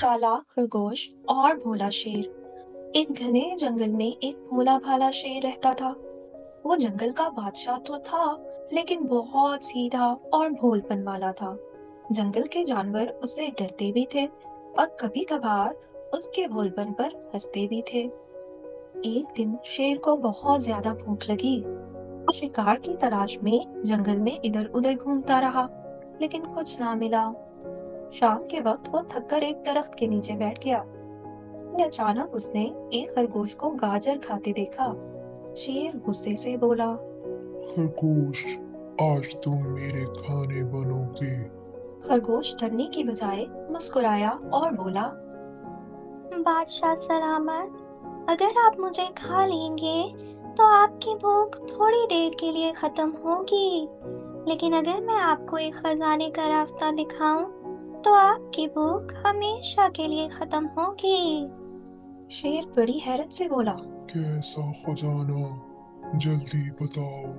चालाक खरगोश और भोला शेर। एक घने जंगल में एक भोला भाला शेर रहता था। वो जंगल का बादशाह तो था, लेकिन बहुत सीधा और भोलपन वाला था। जंगल के जानवर उससे डरते भी थे और कभी कभार उसके भोलपन पर हंसते भी थे। एक दिन शेर को बहुत ज्यादा भूख लगी। वो शिकार की तलाश में जंगल में इधर उधर घूमता रहा, लेकिन कुछ ना मिला। शाम के वक्त वो थककर एक दरख्त के नीचे बैठ गया। फिर अचानक उसने एक खरगोश को गाजर खाते देखा। शेर गुस्से से बोला। खरगोश, आज तुम मेरे खाने बनोगे। खरगोश डरने की बजाय मुस्कुराया और बोला। बादशाह सलामत, अगर आप मुझे खा लेंगे तो आपकी भूख थोड़ी देर के लिए खत्म होगी, लेकिन अगर मैं आपको एक खजाने का रास्ता दिखाऊं तो आपकी भूख हमेशा के लिए खत्म होगी। शेर बड़ी हैरत से बोला। कैसा खजाना, जल्दी बताओ।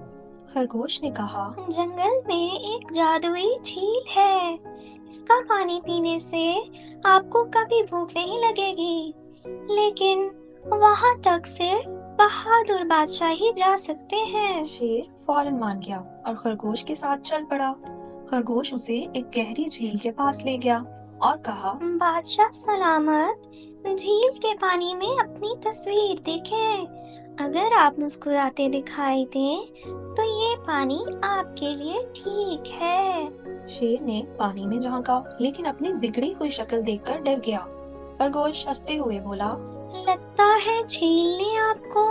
खरगोश ने कहा। जंगल में एक जादुई झील है। इसका पानी पीने से आपको कभी भूख नहीं लगेगी, लेकिन वहां तक सिर्फ बहादुर बादशाह ही जा सकते हैं। शेर फौरन मान गया और खरगोश के साथ चल पड़ा। खरगोश उसे एक गहरी झील के पास ले गया और कहा। बादशाह सलामत, झील के पानी में अपनी तस्वीर देखें। अगर आप मुस्कुराते दिखाई दें तो ये पानी आपके लिए ठीक है। शेर ने पानी में झांका, लेकिन अपनी बिगड़ी हुई शक्ल देखकर डर गया। खरगोश हंसते हुए बोला। लगता है झील ने आपको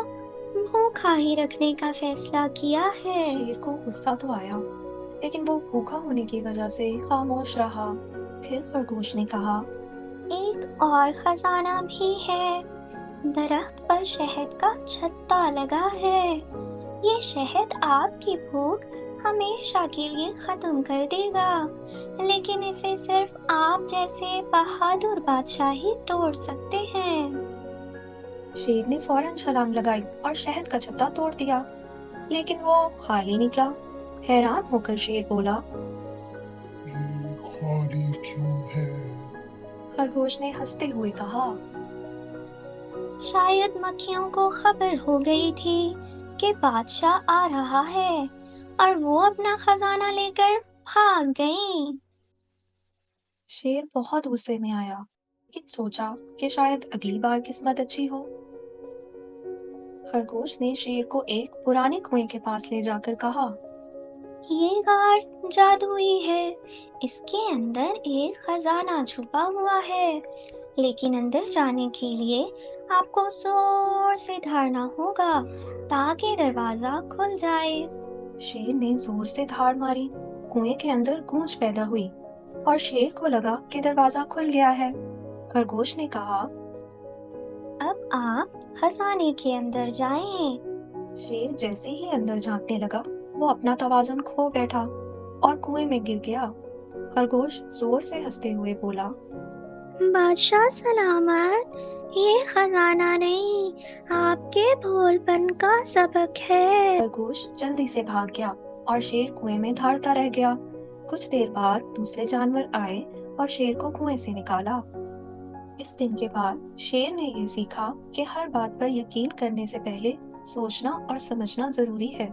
भूखा ही रखने का फैसला किया है। शेर को गुस्सा तो आया, लेकिन वो भूखा होने की वजह से खामोश रहा। फिर खरगोश ने कहा। एक और खजाना भी है। दरख्त पर शहद का छत्ता लगा है। ये शहद आपकी भूख हमेशा के लिए खत्म कर देगा, लेकिन इसे सिर्फ आप जैसे बहादुर बादशाह ही तोड़ सकते हैं। शेर ने फौरन छलांग लगाई और शहद का छत्ता तोड़ दिया, लेकिन वो खाली निकला। हैरान होकर शेर बोला। ये खाली क्यों है? खरगोश ने हंसते हुए कहा। शायद मक्खियों को खबर हो गई थी कि बादशाह आ रहा है और वो अपना खजाना लेकर भाग गईं। शेर बहुत गुस्से में आया, लेकिन सोचा कि शायद अगली बार किस्मत अच्छी हो। खरगोश ने शेर को एक पुराने कुएं के पास ले जाकर कहा। ये गार जादुई है। इसके अंदर एक खजाना छुपा हुआ है, लेकिन अंदर जाने के लिए आपको जोर से धरना होगा ताकि दरवाजा खुल जाए। शेर ने जोर से धाड़ मारी। कुएं के अंदर गूंज पैदा हुई और शेर को लगा कि दरवाजा खुल गया है। खरगोश ने कहा। अब आप खजाने के अंदर जाएं। शेर जैसे ही अंदर झांकने लगा, वो अपना तवाज़ुन खो बैठा और कुएं में गिर गया। खरगोश जोर से हंसते हुए बोला। बादशाह सलामत, ये खजाना नहीं, आपके भोलपन का सबक है। खरगोश जल्दी से भाग गया और शेर कुएं में धाड़ता रह गया। कुछ देर बाद दूसरे जानवर आए और शेर को कुएं से निकाला। इस दिन के बाद शेर ने ये सीखा कि हर बात पर यकीन करने से पहले सोचना और समझना जरूरी है।